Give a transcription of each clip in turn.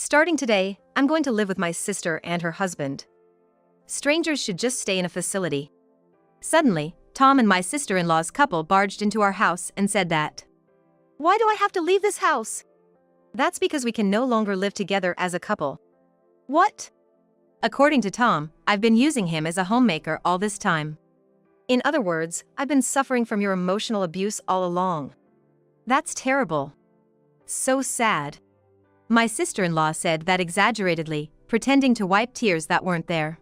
Starting today, I'm going to live with my sister and her husband. Strangers should just stay in a facility. Suddenly, Tom and my sister-in-law's couple barged into our house and said that. Why do I have to leave this house? That's because we can no longer live together as a couple. What? According to Tom, I've been using him as a homemaker all this time. In other words, I've been suffering from your emotional abuse all along. That's terrible. So sad. My sister-in-law said that exaggeratedly, pretending to wipe tears that weren't there.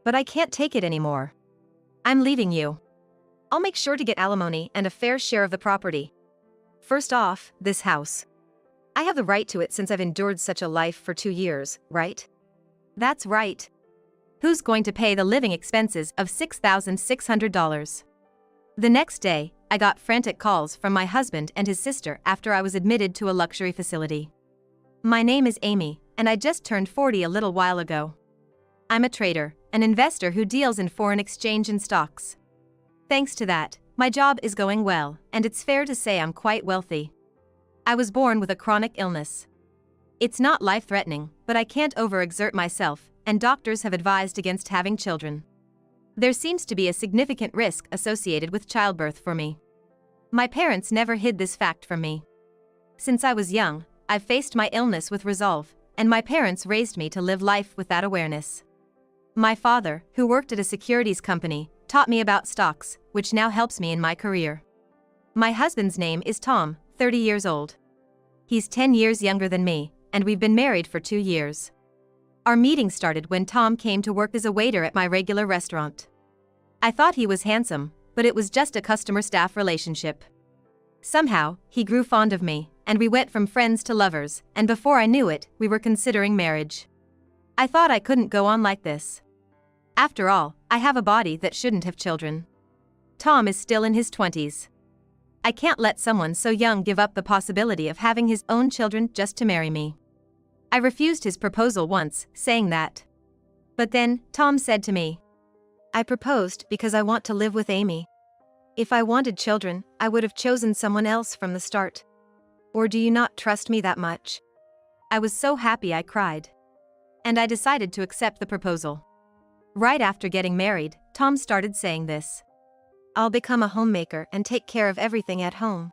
But I can't take it anymore. I'm leaving you. I'll make sure to get alimony and a fair share of the property. First off, this house. I have the right to it since I've endured such a life for 2 years, right? That's right. Who's going to pay the living expenses of $6,600? The next day, I got frantic calls from my husband and his sister after I was admitted to a luxury facility. My name is Amy, and I just turned 40 a little while ago. I'm a trader, an investor who deals in foreign exchange and stocks. Thanks to that, my job is going well, and it's fair to say I'm quite wealthy. I was born with a chronic illness. It's not life-threatening, but I can't overexert myself, and doctors have advised against having children. There seems to be a significant risk associated with childbirth for me. My parents never hid this fact from me. Since I was young, I've faced my illness with resolve, and my parents raised me to live life with that awareness. My father, who worked at a securities company, taught me about stocks, which now helps me in my career. My husband's name is Tom, 30 years old. He's 10 years younger than me, and we've been married for 2 years. Our meeting started when Tom came to work as a waiter at my regular restaurant. I thought he was handsome, but it was just a customer-staff relationship. Somehow, he grew fond of me, and we went from friends to lovers, and before I knew it, we were considering marriage. I thought I couldn't go on like this. After all, I have a body that shouldn't have children. Tom is still in his 20s. I can't let someone so young give up the possibility of having his own children just to marry me. I refused his proposal once, saying that. But then, Tom said to me, I proposed because I want to live with Amy. If I wanted children, I would have chosen someone else from the start. Or do you not trust me that much? I was so happy I cried. And I decided to accept the proposal. Right after getting married, Tom started saying this. I'll become a homemaker and take care of everything at home.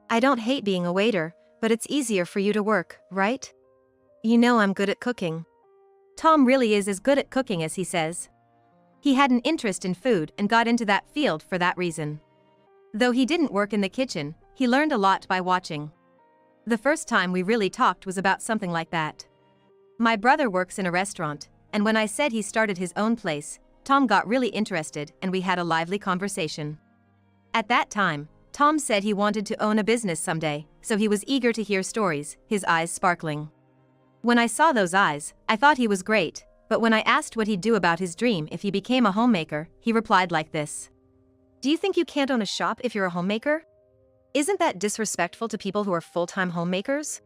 I don't hate being a waiter, but it's easier for you to work, right? You know I'm good at cooking. Tom really is as good at cooking as he says. He had an interest in food and got into that field for that reason. Though he didn't work in the kitchen, he learned a lot by watching. The first time we really talked was about something like that. My brother works in a restaurant, and when I said he started his own place, Tom got really interested and we had a lively conversation. At that time, Tom said he wanted to own a business someday, so he was eager to hear stories, his eyes sparkling. When I saw those eyes, I thought he was great, but when I asked what he'd do about his dream if he became a homemaker, he replied like this. Do you think you can't own a shop if you're a homemaker? Isn't that disrespectful to people who are full-time homemakers?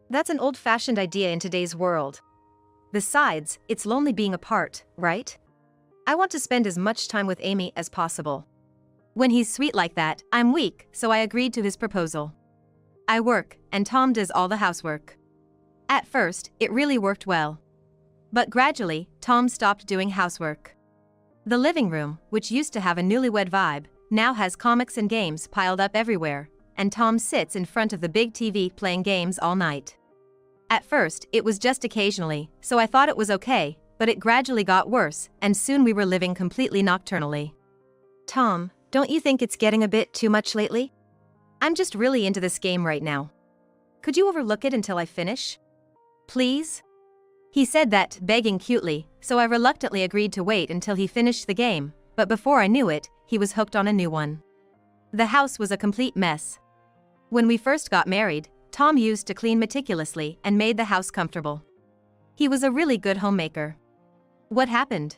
That's an old-fashioned idea in today's world. Besides, it's lonely being apart, right? I want to spend as much time with Amy as possible. When he's sweet like that, I'm weak, so I agreed to his proposal. I work, and Tom does all the housework. At first, it really worked well. But gradually, Tom stopped doing housework. The living room, which used to have a newlywed vibe, now has comics and games piled up everywhere, and Tom sits in front of the big TV playing games all night. At first, it was just occasionally, so I thought it was okay, but it gradually got worse, and soon we were living completely nocturnally. Tom, don't you think it's getting a bit too much lately? I'm just really into this game right now. Could you overlook it until I finish? Please? He said that, begging cutely, so I reluctantly agreed to wait until he finished the game, but before I knew it, he was hooked on a new one. The house was a complete mess. When we first got married, Tom used to clean meticulously and made the house comfortable. He was a really good homemaker. What happened?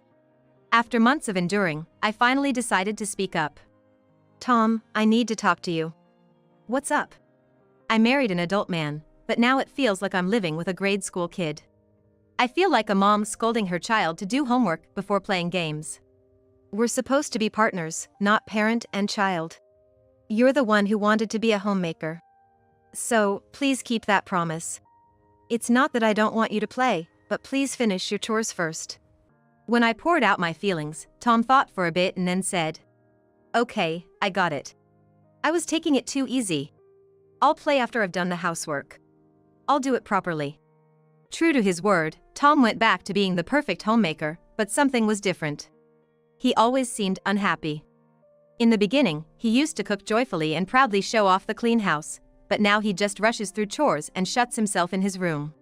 After months of enduring, I finally decided to speak up. Tom, I need to talk to you. What's up? I married an adult man, but now it feels like I'm living with a grade school kid. I feel like a mom scolding her child to do homework before playing games. We're supposed to be partners, not parent and child. You're the one who wanted to be a homemaker. So, please keep that promise. It's not that I don't want you to play, but please finish your chores first. When I poured out my feelings, Tom thought for a bit and then said, "Okay, I got it. I was taking it too easy. I'll play after I've done the housework. I'll do it properly." True to his word, Tom went back to being the perfect homemaker, but something was different. He always seemed unhappy. In the beginning, he used to cook joyfully and proudly show off the clean house, but now he just rushes through chores and shuts himself in his room.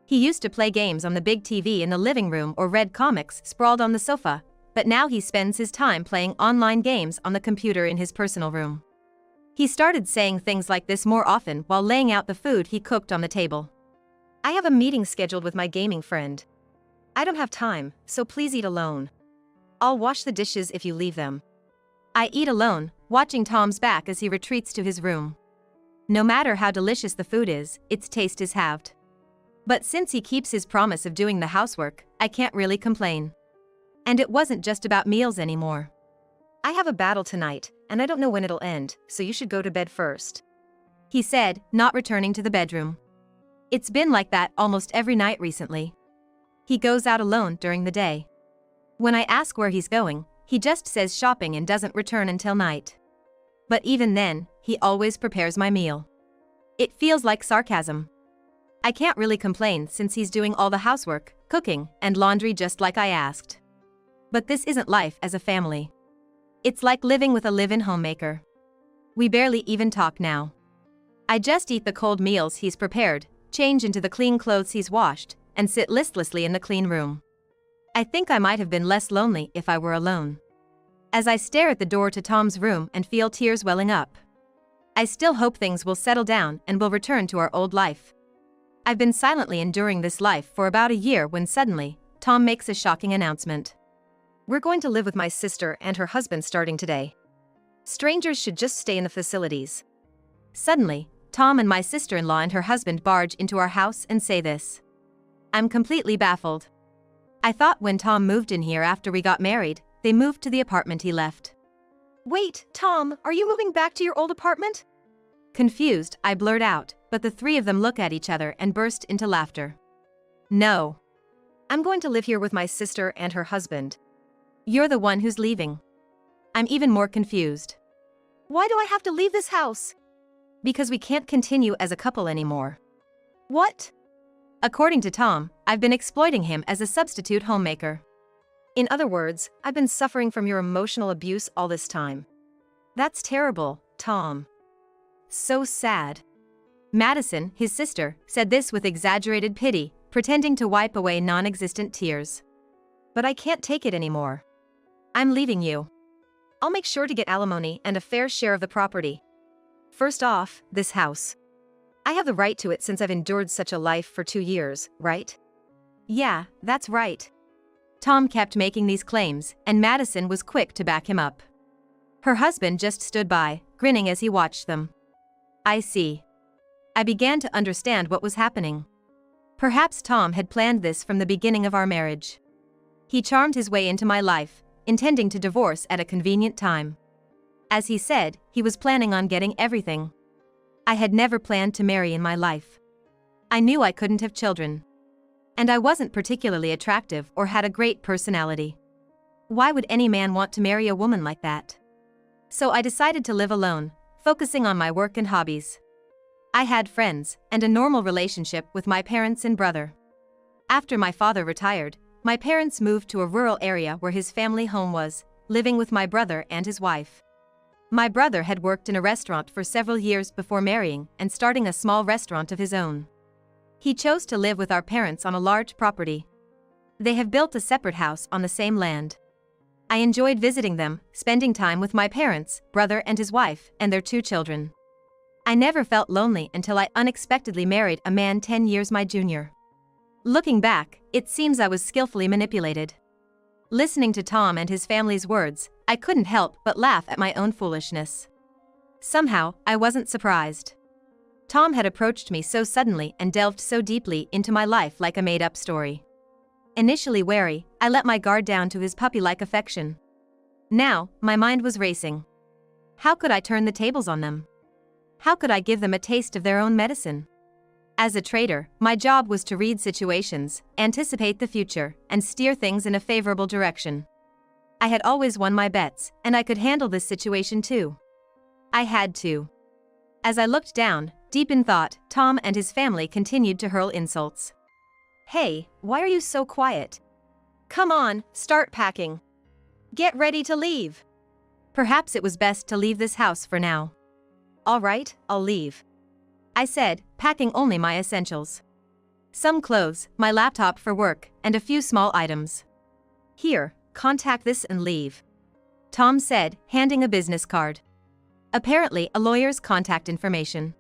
He used to play games on the big TV in the living room or read comics sprawled on the sofa, but now he spends his time playing online games on the computer in his personal room. He started saying things like this more often while laying out the food he cooked on the table. "I have a meeting scheduled with my gaming friend. I don't have time, so please eat alone. I'll wash the dishes if you leave them." I eat alone, watching Tom's back as he retreats to his room. No matter how delicious the food is, its taste is halved. But since he keeps his promise of doing the housework, I can't really complain. And it wasn't just about meals anymore. "I have a battle tonight, and I don't know when it'll end, so you should go to bed first," he said, not returning to the bedroom. It's been like that almost every night recently. He goes out alone during the day. When I ask where he's going, he just says shopping and doesn't return until night. But even then, he always prepares my meal. It feels like sarcasm. I can't really complain since he's doing all the housework, cooking, and laundry just like I asked. But this isn't life as a family. It's like living with a live-in homemaker. We barely even talk now. I just eat the cold meals he's prepared, change into the clean clothes he's washed, and sit listlessly in the clean room. I think I might have been less lonely if I were alone. As I stare at the door to Tom's room and feel tears welling up. I still hope things will settle down and will return to our old life. I've been silently enduring this life for about a year when suddenly, Tom makes a shocking announcement. "We're going to live with my sister and her husband starting today. Strangers should just stay in the facilities." Suddenly, Tom and my sister-in-law and her husband barge into our house and say this. I'm completely baffled. I thought when Tom moved in here after we got married, they moved to the apartment he left. "Wait, Tom, are you moving back to your old apartment?" Confused, I blurt out, but the three of them look at each other and burst into laughter. "No. I'm going to live here with my sister and her husband. You're the one who's leaving." I'm even more confused. "Why do I have to leave this house?" "Because we can't continue as a couple anymore." "What?" According to Tom, I've been exploiting him as a substitute homemaker. "In other words, I've been suffering from your emotional abuse all this time." "That's terrible, Tom. So sad." Madison, his sister, said this with exaggerated pity, pretending to wipe away non-existent tears. "But I can't take it anymore. I'm leaving you. I'll make sure to get alimony and a fair share of the property. First off, this house. I have the right to it since I've endured such a life for 2 years, right?" "Yeah, that's right." Tom kept making these claims, and Madison was quick to back him up. Her husband just stood by, grinning as he watched them. I see. I began to understand what was happening. Perhaps Tom had planned this from the beginning of our marriage. He charmed his way into my life, intending to divorce at a convenient time. As he said, he was planning on getting everything. I had never planned to marry in my life. I knew I couldn't have children. And I wasn't particularly attractive or had a great personality. Why would any man want to marry a woman like that? So I decided to live alone, focusing on my work and hobbies. I had friends and a normal relationship with my parents and brother. After my father retired, my parents moved to a rural area where his family home was, living with my brother and his wife. My brother had worked in a restaurant for several years before marrying and starting a small restaurant of his own. He chose to live with our parents on a large property. They have built a separate house on the same land. I enjoyed visiting them, spending time with my parents, brother and his wife, and their 2 children. I never felt lonely until I unexpectedly married a man 10 years my junior. Looking back, it seems I was skillfully manipulated. Listening to Tom and his family's words, I couldn't help but laugh at my own foolishness. Somehow, I wasn't surprised. Tom had approached me so suddenly and delved so deeply into my life like a made-up story. Initially wary, I let my guard down to his puppy-like affection. Now, my mind was racing. How could I turn the tables on them? How could I give them a taste of their own medicine? As a trader, my job was to read situations, anticipate the future, and steer things in a favorable direction. I had always won my bets, and I could handle this situation too. I had to. As I looked down, deep in thought, Tom and his family continued to hurl insults. "Hey, why are you so quiet? Come on, start packing. Get ready to leave." Perhaps it was best to leave this house for now. "All right, I'll leave," I said, packing only my essentials. Some clothes, my laptop for work, and a few small items. "Here, contact this and leave," Tom said, handing a business card. Apparently a lawyer's contact information.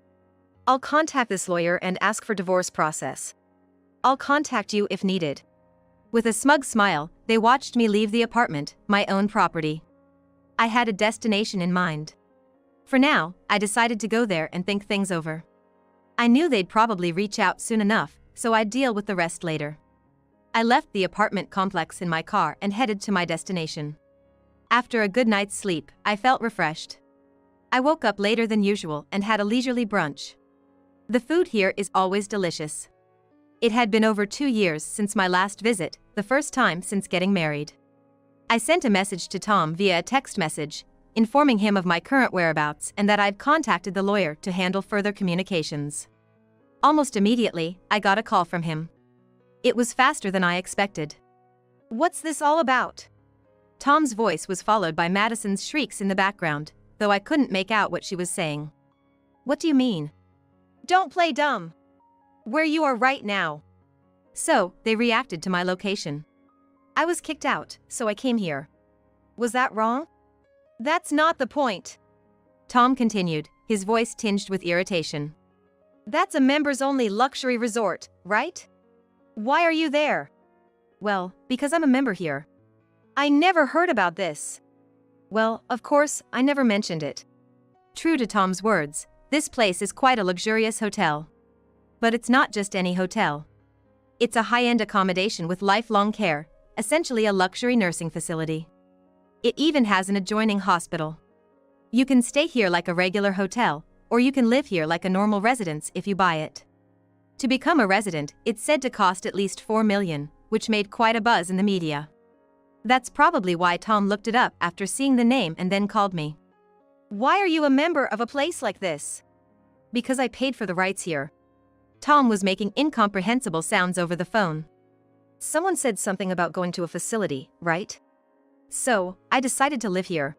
"I'll contact this lawyer and ask for divorce process. I'll contact you if needed." With a smug smile, they watched me leave the apartment, my own property. I had a destination in mind. For now, I decided to go there and think things over. I knew they'd probably reach out soon enough, so I'd deal with the rest later. I left the apartment complex in my car and headed to my destination. After a good night's sleep, I felt refreshed. I woke up later than usual and had a leisurely brunch. The food here is always delicious. It had been over 2 years since my last visit, the first time since getting married. I sent a message to Tom via a text message, informing him of my current whereabouts and that I've contacted the lawyer to handle further communications. Almost immediately, I got a call from him. It was faster than I expected. "What's this all about?" Tom's voice was followed by Madison's shrieks in the background, though I couldn't make out what she was saying. "What do you mean?" "Don't play dumb. Where you are right now." So, they reacted to my location. "I was kicked out, so I came here." "Was that wrong?" "That's not the point," Tom continued, his voice tinged with irritation. "That's a members-only luxury resort, right? Why are you there?" "Well, because I'm a member here." "I never heard about this." "Well, of course, I never mentioned it." True to Tom's words, this place is quite a luxurious hotel. But it's not just any hotel. It's a high-end accommodation with lifelong care, essentially a luxury nursing facility. It even has an adjoining hospital. You can stay here like a regular hotel, or you can live here like a normal residence if you buy it. To become a resident, it's said to cost at least $4 million, which made quite a buzz in the media. That's probably why Tom looked it up after seeing the name and then called me. "Why are you a member of a place like this?" "Because I paid for the rights here." Tom was making incomprehensible sounds over the phone. "Someone said something about going to a facility, right? So, I decided to live here.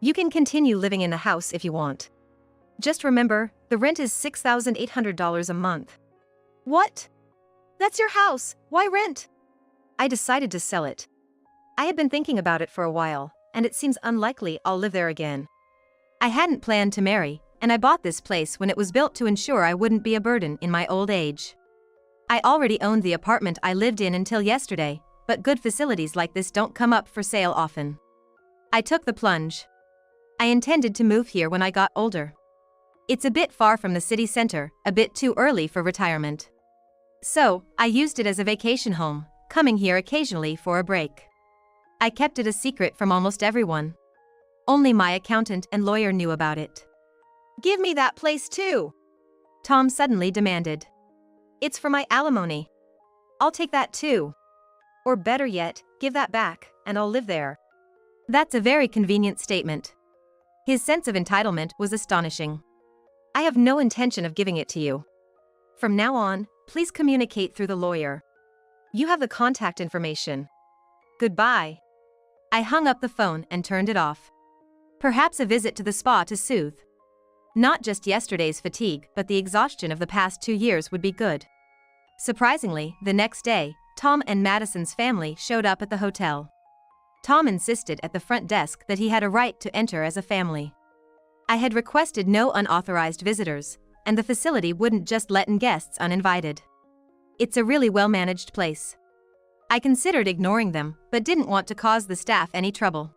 You can continue living in the house if you want. Just remember, the rent is $6,800 a month." "What? That's your house, why rent?" "I decided to sell it. I had been thinking about it for a while, and it seems unlikely I'll live there again. I hadn't planned to marry, and I bought this place when it was built to ensure I wouldn't be a burden in my old age. I already owned the apartment I lived in until yesterday, but good facilities like this don't come up for sale often. I took the plunge. I intended to move here when I got older. It's a bit far from the city center, a bit too early for retirement. So, I used it as a vacation home, coming here occasionally for a break. I kept it a secret from almost everyone. Only my accountant and lawyer knew about it." "Give me that place too," Tom suddenly demanded. "It's for my alimony. I'll take that too. Or better yet, give that back, and I'll live there." That's a very convenient statement. His sense of entitlement was astonishing. "I have no intention of giving it to you. From now on, please communicate through the lawyer. You have the contact information. Goodbye." I hung up the phone and turned it off. Perhaps a visit to the spa to soothe not just yesterday's fatigue but the exhaustion of the past 2 years would be good. Surprisingly, the next day, Tom and Madison's family showed up at the hotel. Tom insisted at the front desk that he had a right to enter as a family. I had requested no unauthorized visitors, and the facility wouldn't just let in guests uninvited. It's a really well-managed place. I considered ignoring them, but didn't want to cause the staff any trouble.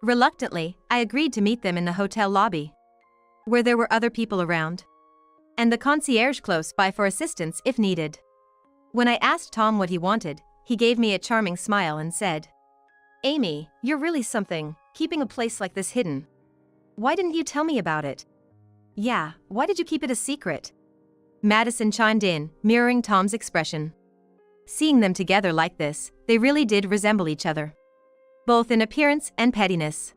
Reluctantly, I agreed to meet them in the hotel lobby, where there were other people around, and the concierge close by for assistance if needed. When I asked Tom what he wanted, he gave me a charming smile and said, "Amy, you're really something, keeping a place like this hidden. Why didn't you tell me about it?" "Yeah, why did you keep it a secret?" Madison chimed in, mirroring Tom's expression. Seeing them together like this, they really did resemble each other. Both in appearance and pettiness.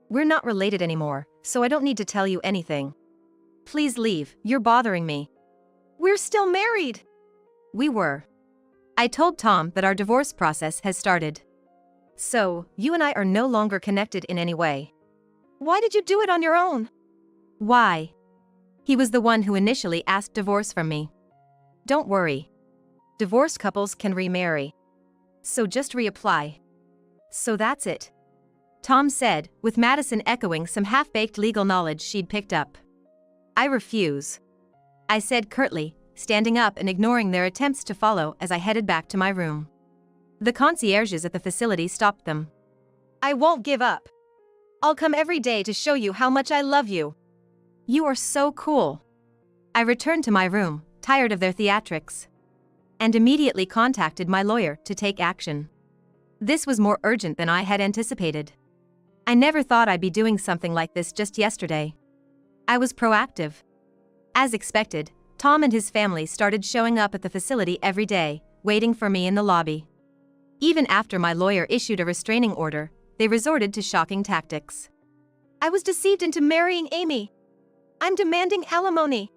We're not related anymore, so I don't need to tell you anything. Please leave, you're bothering me. We're still married. We were. I told Tom that our divorce process has started. So, you and I are no longer connected in any way. Why did you do it on your own? Why? He was the one who initially asked divorce from me. Don't worry. Divorced couples can remarry. So just reapply. So that's it. Tom said, with Madison echoing some half-baked legal knowledge she'd picked up. I refuse. I said curtly, standing up and ignoring their attempts to follow as I headed back to my room. The concierges at the facility stopped them. I won't give up. I'll come every day to show you how much I love you. You are so cool. I returned to my room, tired of their theatrics, and immediately contacted my lawyer to take action. This was more urgent than I had anticipated. I never thought I'd be doing something like this just yesterday. I was proactive. As expected, Tom and his family started showing up at the facility every day, waiting for me in the lobby. Even after my lawyer issued a restraining order, they resorted to shocking tactics. I was deceived into marrying Amy. I'm demanding alimony.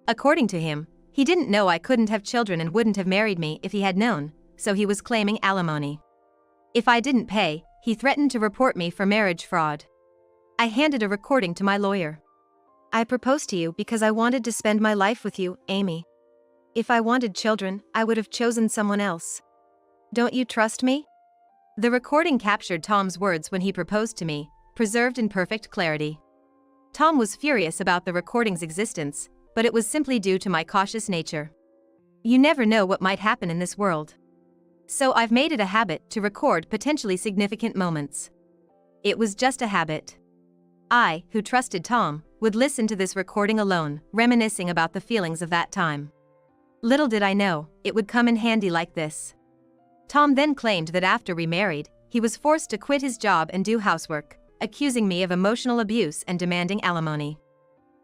According to him, he didn't know I couldn't have children and wouldn't have married me if he had known, so he was claiming alimony. If I didn't pay, he threatened to report me for marriage fraud. I handed a recording to my lawyer. I proposed to you because I wanted to spend my life with you, Amy. If I wanted children, I would have chosen someone else. Don't you trust me? The recording captured Tom's words when he proposed to me, preserved in perfect clarity. Tom was furious about the recording's existence, but it was simply due to my cautious nature. You never know what might happen in this world. So I've made it a habit to record potentially significant moments. It was just a habit. I, who trusted Tom, would listen to this recording alone, reminiscing about the feelings of that time. Little did I know, it would come in handy like this. Tom then claimed that after we married, he was forced to quit his job and do housework, accusing me of emotional abuse and demanding alimony.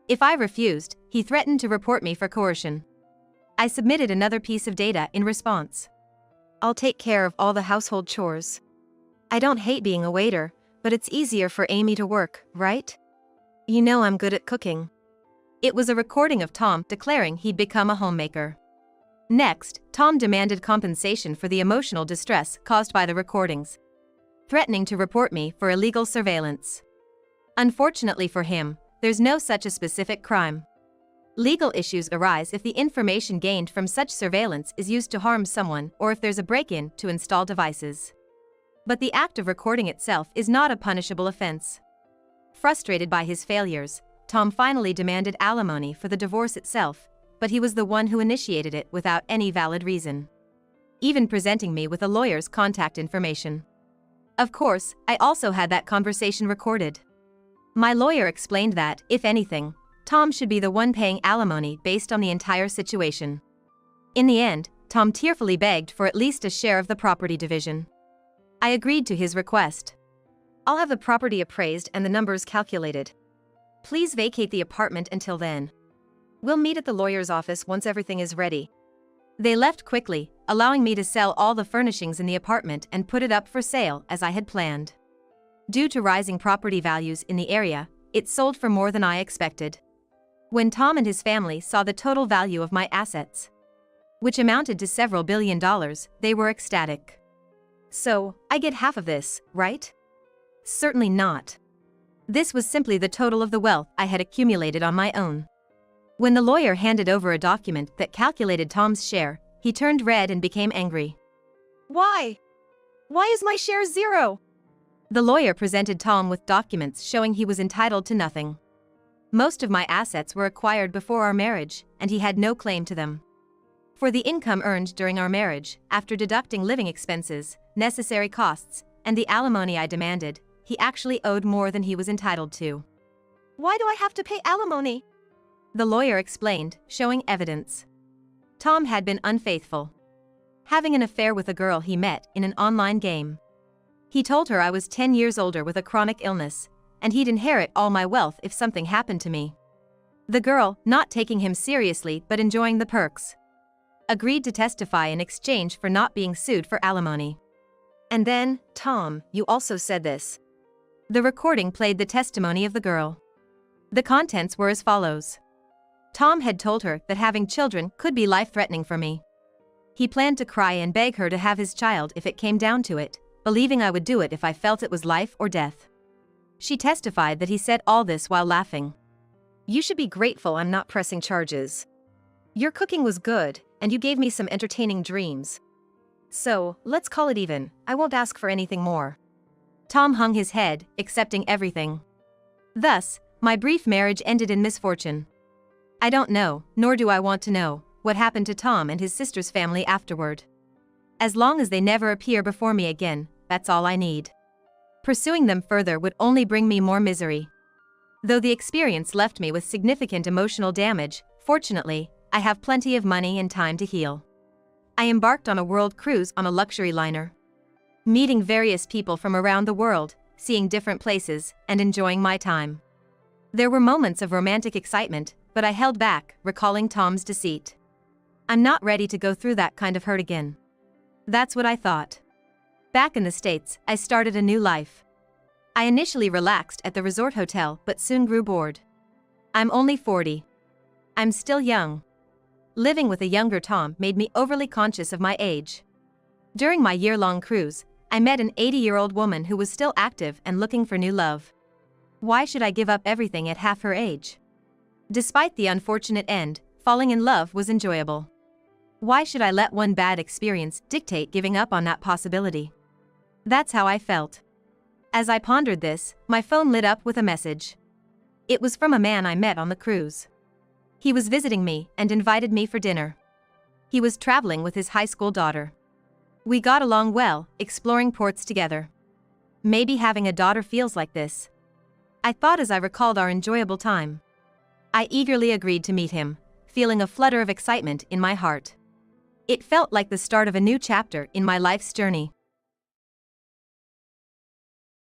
If I refused, he threatened to report me for coercion. I submitted another piece of data in response. I'll take care of all the household chores. I don't hate being a waiter, but it's easier for Amy to work, right? You know I'm good at cooking. It was a recording of Tom declaring he'd become a homemaker. Next, Tom demanded compensation for the emotional distress caused by the recordings, threatening to report me for illegal surveillance. Unfortunately for him, there's no such a specific crime. Legal issues arise if the information gained from such surveillance is used to harm someone or if there's a break-in to install devices. But the act of recording itself is not a punishable offense. Frustrated by his failures, Tom finally demanded alimony for the divorce itself, but he was the one who initiated it without any valid reason, even presenting me with a lawyer's contact information. Of course, I also had that conversation recorded. My lawyer explained that, if anything, Tom should be the one paying alimony based on the entire situation. In the end, Tom tearfully begged for at least a share of the property division. I agreed to his request. I'll have the property appraised and the numbers calculated. Please vacate the apartment until then. We'll meet at the lawyer's office once everything is ready. They left quickly, allowing me to sell all the furnishings in the apartment and put it up for sale as I had planned. Due to rising property values in the area, it sold for more than I expected. When Tom and his family saw the total value of my assets, which amounted to several $1 billion, they were ecstatic. So, I get half of this, right? Certainly not. This was simply the total of the wealth I had accumulated on my own. When the lawyer handed over a document that calculated Tom's share, he turned red and became angry. Why? Why is my share 0? The lawyer presented Tom with documents showing he was entitled to nothing. Most of my assets were acquired before our marriage, and he had no claim to them. For the income earned during our marriage, after deducting living expenses, necessary costs, and the alimony I demanded, he actually owed more than he was entitled to. Why do I have to pay alimony? The lawyer explained, showing evidence. Tom had been unfaithful, having an affair with a girl he met in an online game. He told her I was 10 years older with a chronic illness, and he'd inherit all my wealth if something happened to me. The girl, not taking him seriously but enjoying the perks, agreed to testify in exchange for not being sued for alimony. And then, Tom, you also said this. The recording played the testimony of the girl. The contents were as follows. Tom had told her that having children could be life-threatening for me. He planned to cry and beg her to have his child if it came down to it, believing I would do it if I felt it was life or death. She testified that he said all this while laughing. You should be grateful I'm not pressing charges. Your cooking was good, and you gave me some entertaining dreams. So, let's call it even, I won't ask for anything more. Tom hung his head, accepting everything. Thus, my brief marriage ended in misfortune. I don't know, nor do I want to know, what happened to Tom and his sister's family afterward. As long as they never appear before me again, that's all I need. Pursuing them further would only bring me more misery. Though the experience left me with significant emotional damage, fortunately, I have plenty of money and time to heal. I embarked on a world cruise on a luxury liner. Meeting various people from around the world, seeing different places, and enjoying my time. There were moments of romantic excitement, but I held back, recalling Tom's deceit. I'm not ready to go through that kind of hurt again. That's what I thought. Back in the States, I started a new life. I initially relaxed at the resort hotel but soon grew bored. I'm only 40. I'm still young. Living with a younger Tom made me overly conscious of my age. During my year-long cruise, I met an 80-year-old woman who was still active and looking for new love. Why should I give up everything at half her age? Despite the unfortunate end, falling in love was enjoyable. Why should I let one bad experience dictate giving up on that possibility? That's how I felt. As I pondered this, my phone lit up with a message. It was from a man I met on the cruise. He was visiting me and invited me for dinner. He was traveling with his high school daughter. We got along well, exploring ports together. Maybe having a daughter feels like this. I thought as I recalled our enjoyable time. I eagerly agreed to meet him, feeling a flutter of excitement in my heart. It felt like the start of a new chapter in my life's journey.